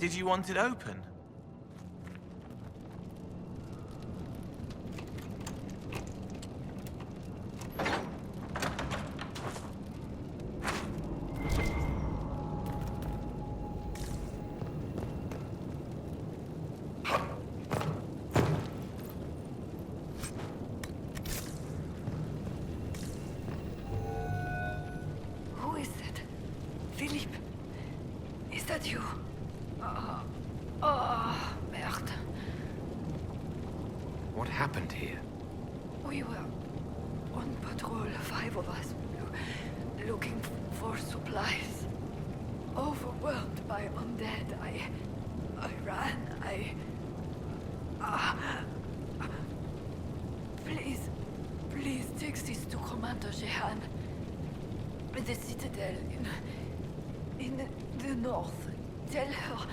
Did you want it open? Who is it? Philippe, is that you? Merde. What happened here? We were on patrol, 5 of us, looking for supplies. Overwhelmed by undead, I ran, Please take this to Commander Jehan. The Citadel in the north. Tell her.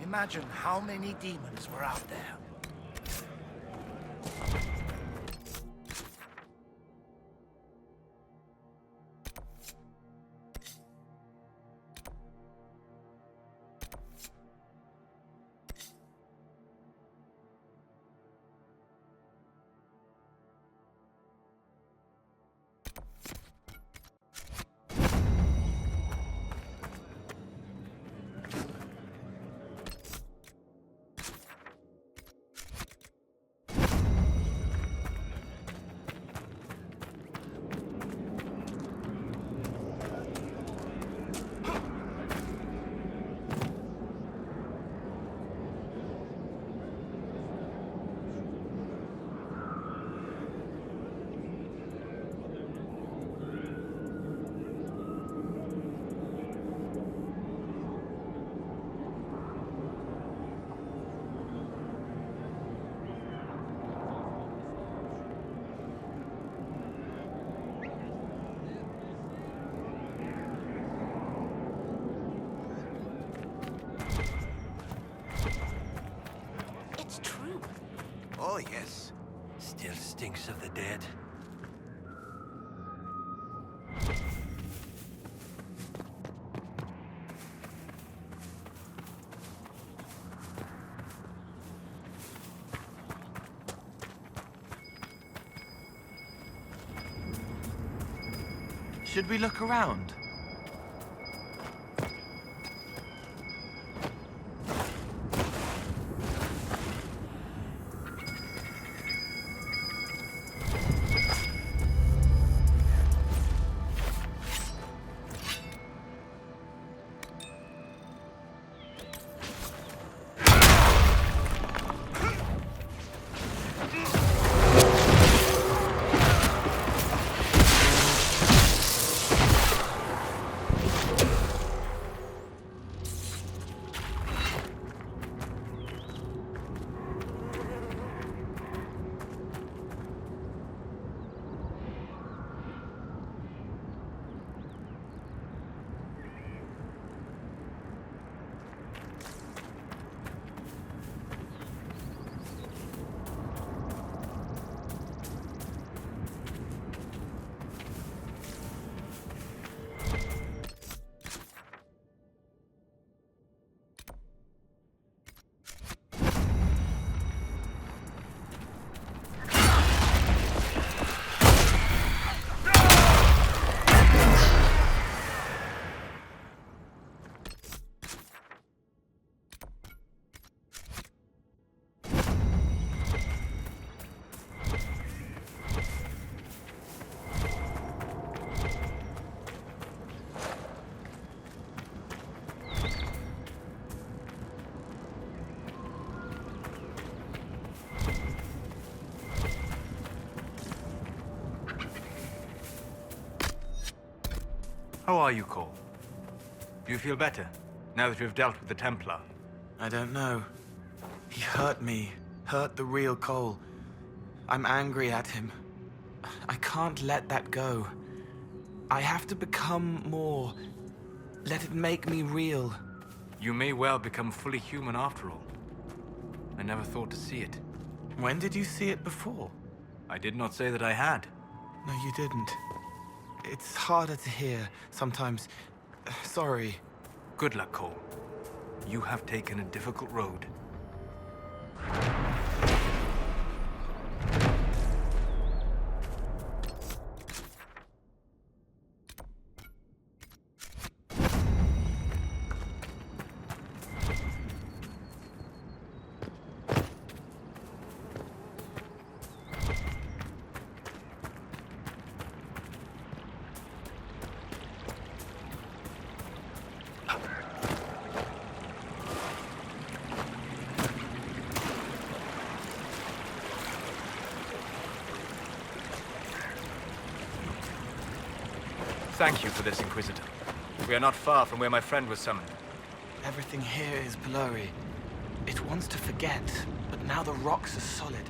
Imagine how many demons were out there. Oh, yes. Still stinks of the dead. Should we look around? How are you, Cole? Do you feel better, now that you've dealt with the Templar? I don't know. He hurt me. Hurt the real Cole. I'm angry at him. I can't let that go. I have to become more. Let it make me real. You may well become fully human after all. I never thought to see it. When did you see it before? I did not say that I had. No, you didn't. It's harder to hear sometimes. Sorry. Good luck, Cole. You have taken a difficult road. Thank you for this, Inquisitor. We are not far from where my friend was summoned. Everything here is blurry. It wants to forget, but now the rocks are solid.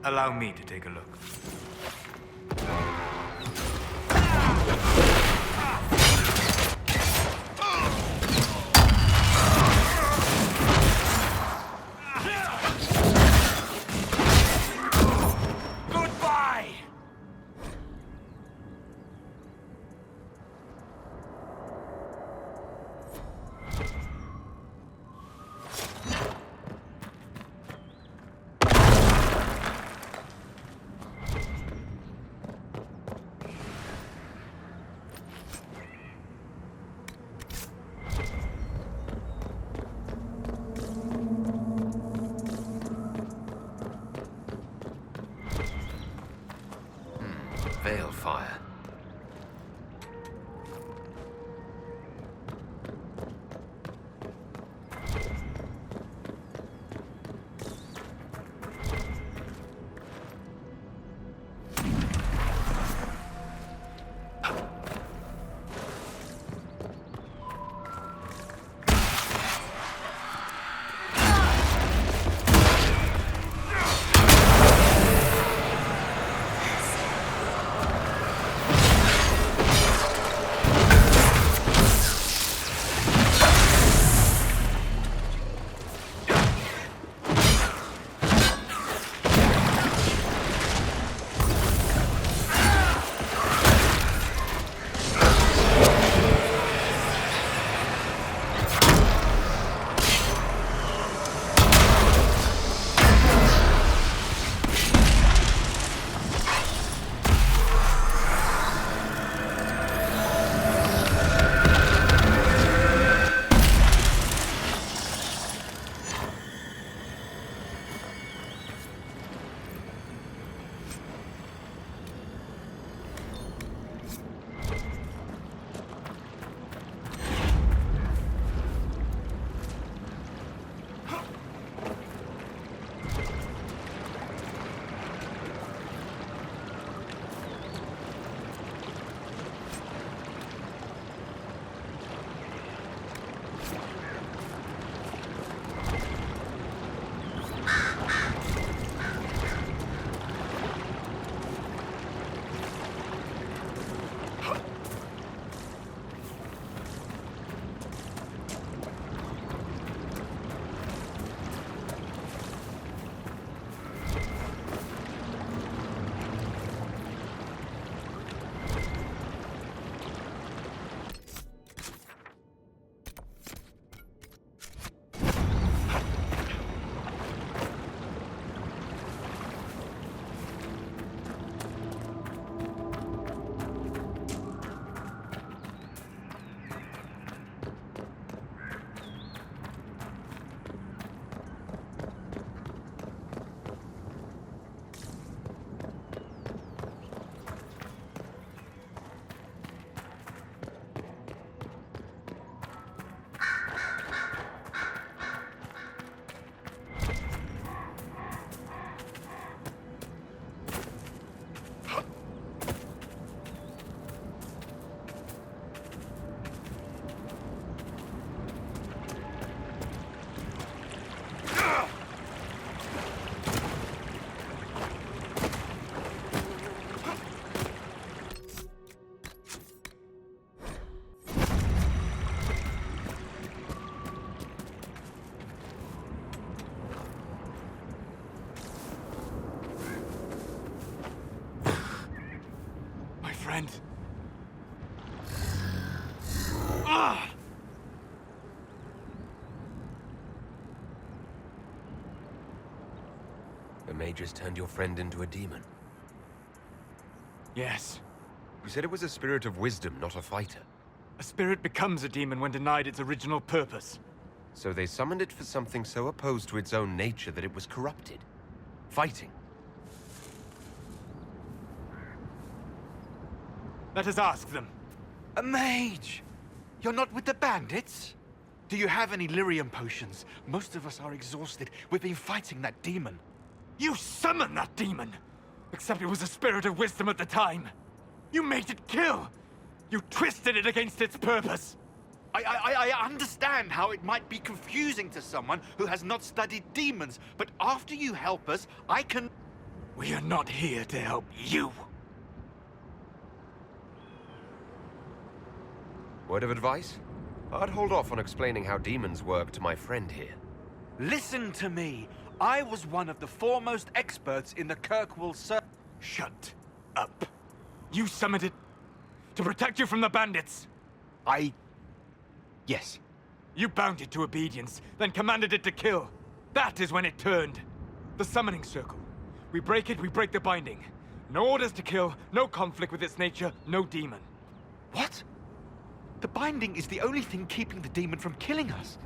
Allow me to take a look. Goodbye! Veil fire. friend. Ah! The mages turned your friend into a demon. Yes. You said it was a spirit of wisdom, not a fighter. A spirit becomes a demon when denied its original purpose. So they summoned it for something so opposed to its own nature that it was corrupted. Fighting. Let us ask them. A mage! You're not with the bandits? Do you have any lyrium potions? Most of us are exhausted. We've been fighting that demon. You summoned that demon! Except it was a spirit of wisdom at the time. You made it kill! You twisted it against its purpose! I understand how it might be confusing to someone who has not studied demons, but after you help us, I can... We are not here to help you! Word of advice? I'd hold off on explaining how demons work to my friend here. Listen to me. I was one of the foremost experts in the Kirkwall Circle. Shut up. You summoned it to protect you from the bandits. Yes. You bound it to obedience, then commanded it to kill. That is when it turned. The summoning circle. We break it, we break the binding. No orders to kill, no conflict with its nature, no demon. What? The binding is the only thing keeping the demon from killing us.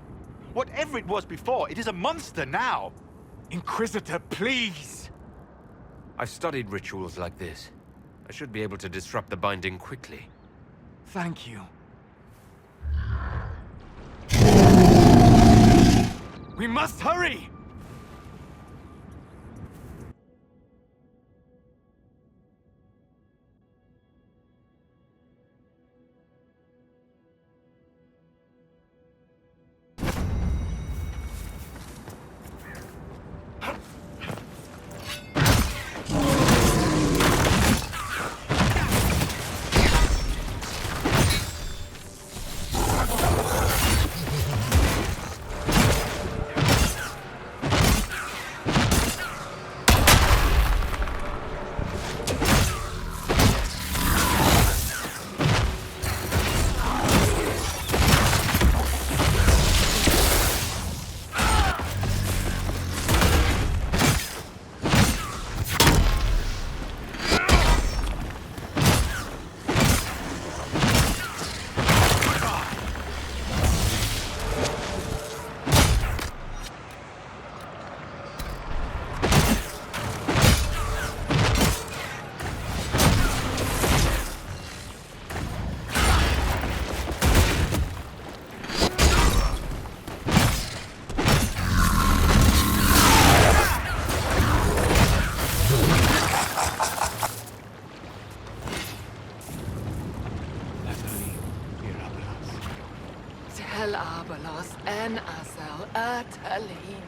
Whatever it was before, it is a monster now. Inquisitor, please! I've studied rituals like this. I should be able to disrupt the binding quickly. Thank you. We must hurry! Tel Abalos en Asel Atalin.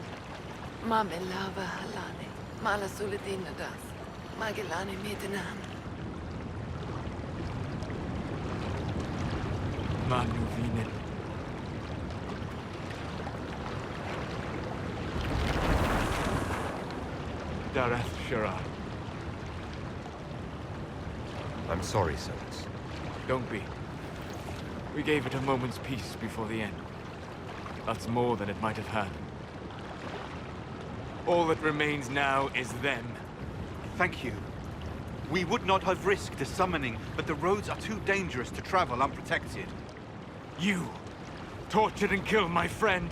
Mamelava Halane. Malasuladinadas. Magellane Mitinan. Manuvinen. Dareth Shara. I'm sorry, Solas. Don't be. We gave it a moment's peace before the end. That's more than it might have had. All that remains now is them. Thank you. We would not have risked the summoning, but the roads are too dangerous to travel unprotected. You tortured and killed my friend.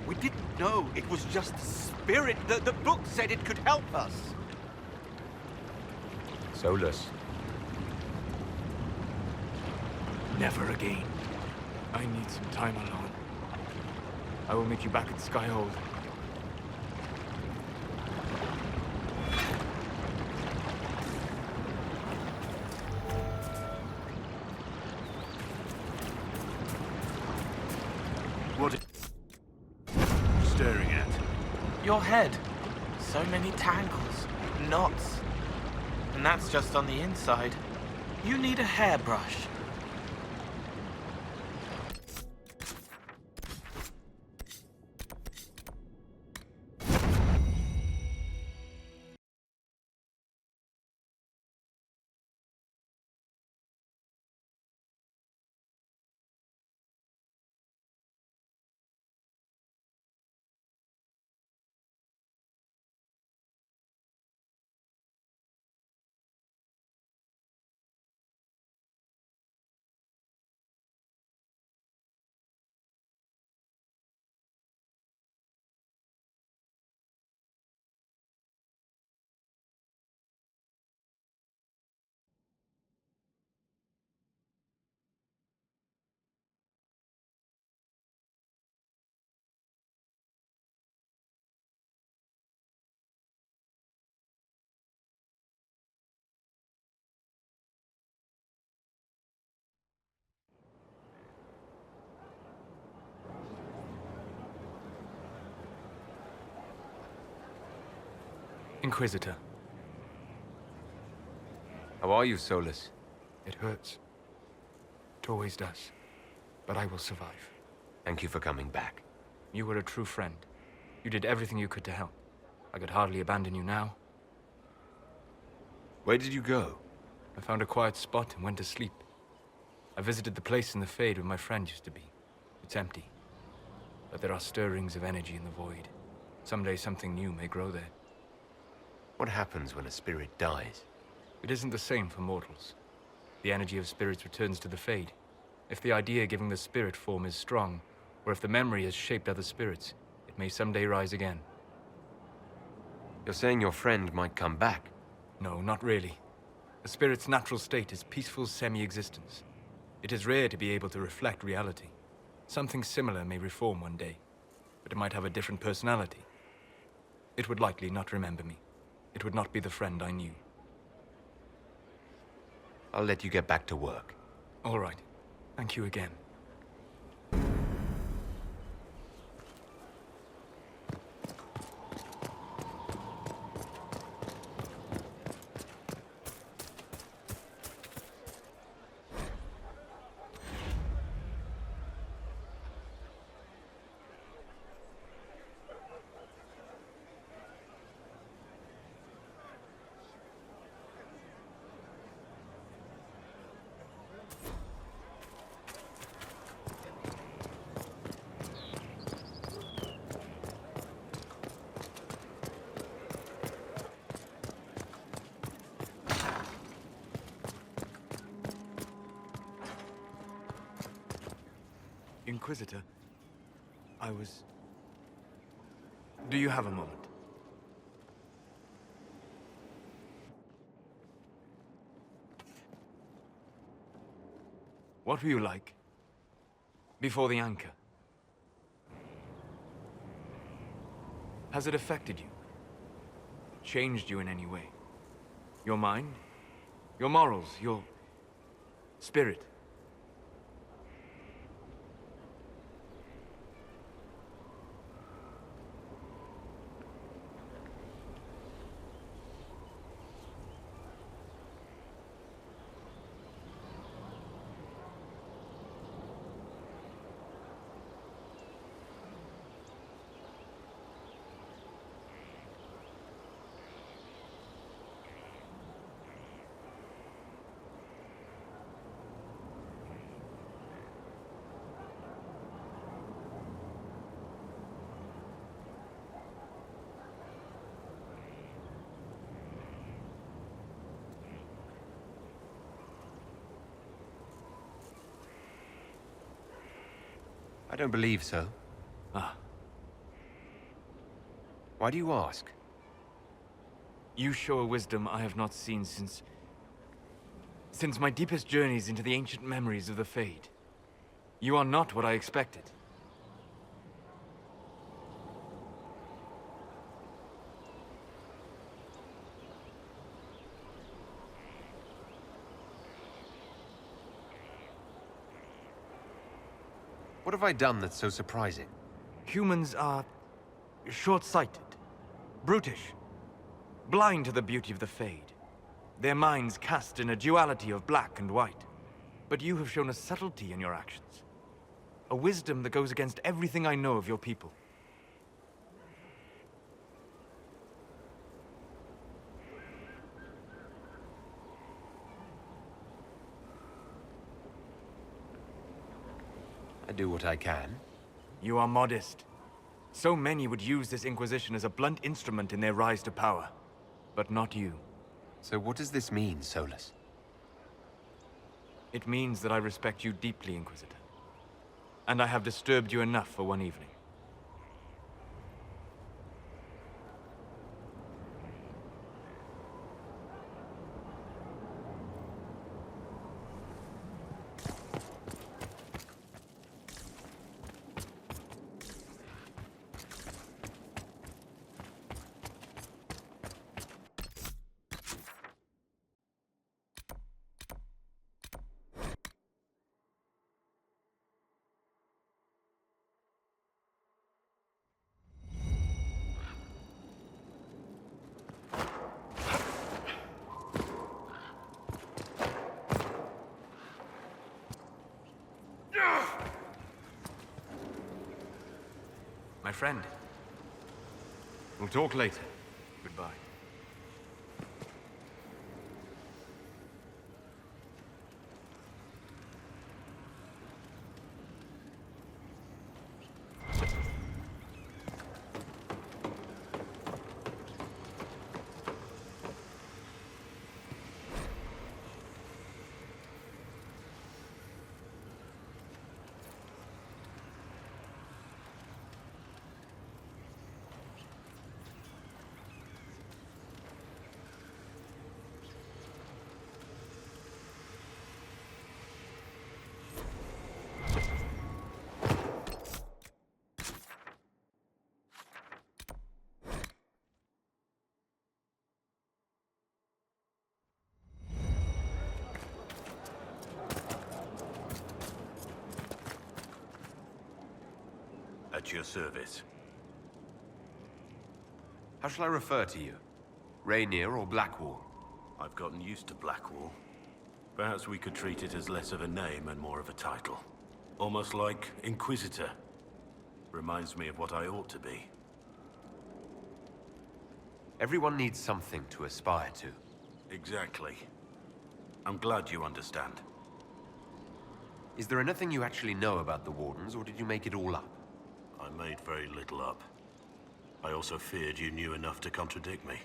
We didn't know it was just a spirit. The book said it could help us. Solas. Never again. I need some time alone. I will meet you back at Skyhold. What are you staring at? Your head. So many tangles, knots. And that's just on the inside. You need a hairbrush. Inquisitor. How are you, Solas? It hurts. It always does. But I will survive. Thank you for coming back. You were a true friend. You did everything you could to help. I could hardly abandon you now. Where did you go? I found a quiet spot and went to sleep. I visited the place in the Fade where my friend used to be. It's empty. But there are stirrings of energy in the void. Someday something new may grow there. What happens when a spirit dies? It isn't the same for mortals. The energy of spirits returns to the Fade. If the idea giving the spirit form is strong, or if the memory has shaped other spirits, it may someday rise again. You're saying your friend might come back? No, not really. A spirit's natural state is peaceful semi-existence. It is rare to be able to reflect reality. Something similar may reform one day, but it might have a different personality. It would likely not remember me. It would not be the friend I knew. I'll let you get back to work. All right. Thank you again. Inquisitor, Do you have a moment? What were you like before the anchor? Has it affected you? Changed you in any way? Your mind? Your morals? Your spirit? I don't believe so. Ah, Why do you ask? you show a wisdom I have not seen since my deepest journeys into the ancient memories of the Fade. You are not what I expected. What have I done that's so surprising? Humans are short-sighted, brutish, blind to the beauty of the Fade. Their minds cast in a duality of black and white. But you have shown a subtlety in your actions. A wisdom that goes against everything I know of your people. I do what I can. You are modest. So many would use this Inquisition as a blunt instrument in their rise to power. But not you. So what does this mean, Solas? It means that I respect you deeply, Inquisitor. And I have disturbed you enough for one evening. My friend. We'll talk later. Goodbye. At your service. How shall I refer to you? Rainier or Blackwall? I've gotten used to Blackwall. Perhaps we could treat it as less of a name and more of a title. Almost like Inquisitor. Reminds me of what I ought to be. Everyone needs something to aspire to. Exactly. I'm glad you understand. Is there anything you actually know about the Wardens, or did you make it all up? I made very little up. I also feared you knew enough to contradict me.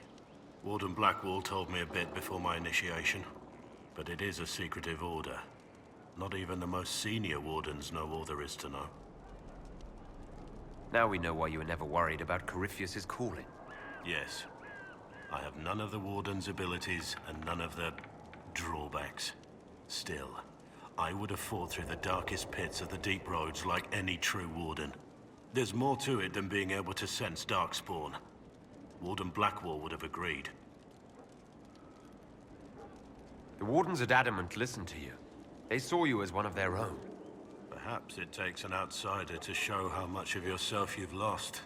Warden Blackwall told me a bit before my initiation, but it is a secretive order. Not even the most senior Wardens know all there is to know. Now we know why you were never worried about Corypheus's calling. Yes. I have none of the Warden's abilities and none of the drawbacks. Still, I would have fought through the darkest pits of the deep roads like any true Warden. There's more to it than being able to sense darkspawn. Warden Blackwall would have agreed. The Wardens at Adamant listened to you. They saw you as one of their own. Perhaps it takes an outsider to show how much of yourself you've lost.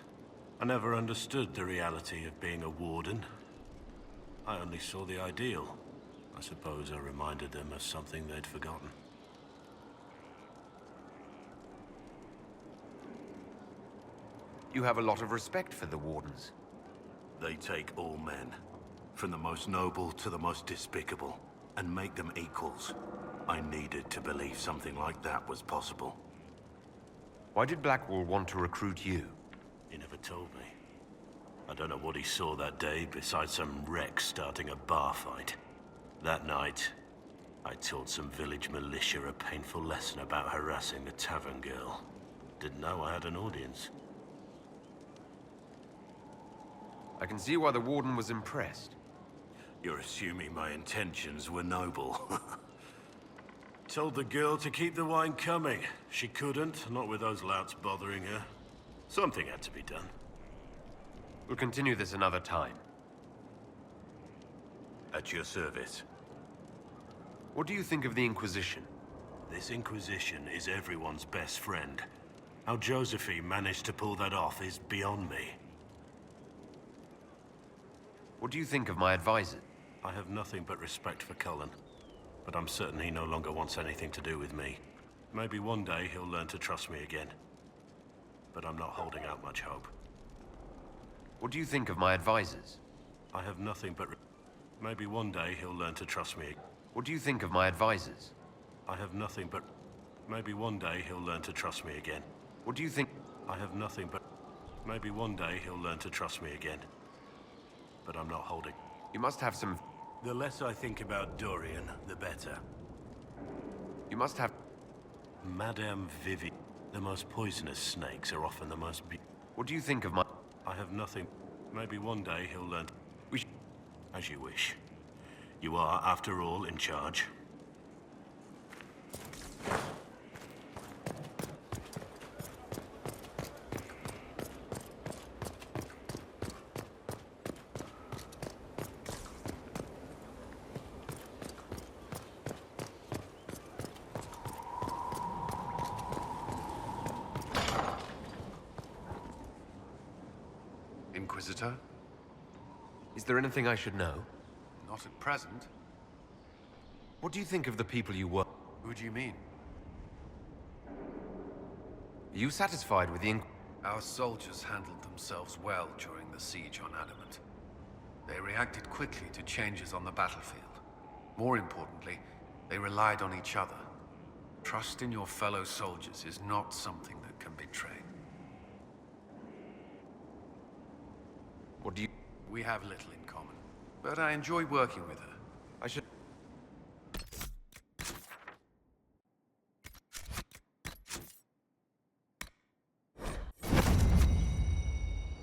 I never understood the reality of being a Warden. I only saw the ideal. I suppose I reminded them of something they'd forgotten. You have a lot of respect for the Wardens. They take all men, from the most noble to the most despicable, and make them equals. I needed to believe something like that was possible. Why did Blackwall want to recruit you? He never told me. I don't know what he saw that day besides some wreck starting a bar fight. That night, I taught some village militia a painful lesson about harassing the tavern girl. Didn't know I had an audience. I can see why the Warden was impressed. You're assuming my intentions were noble. Told the girl to keep the wine coming. She couldn't, not with those louts bothering her. Something had to be done. We'll continue this another time. At your service. What do you think of the Inquisition? This Inquisition is everyone's best friend. How Josephine managed to pull that off is beyond me. What do you think of my advisor? I have nothing but respect for Cullen, but I'm certain he no longer wants anything to do with me. Maybe one day he'll learn to trust me again. But I'm not holding out much hope. What do you think of my advisors? I have nothing but... Maybe one day he'll learn to trust me. What do you think of my advisors? I have nothing but... Maybe one day he'll learn to trust me again. What do you think? I have nothing but... Maybe one day he'll learn to trust me again. But I'm not holding... You must have some... The less I think about Dorian, the better. You must have... Madame Vivi. The most poisonous snakes are often the most... What do you think of my... I have nothing... Maybe one day he'll learn... We As you wish. You are, after all, in charge. Inquisitor? Is there anything I should know? Not at present. What do you think of the people you work? Who do you mean? Are you satisfied with the Our soldiers handled themselves well during the siege on Adamant. They reacted quickly to changes on the battlefield. More importantly, they relied on each other. Trust in your fellow soldiers is not something that can be trained. What do you... We have little in common, but I enjoy working with her.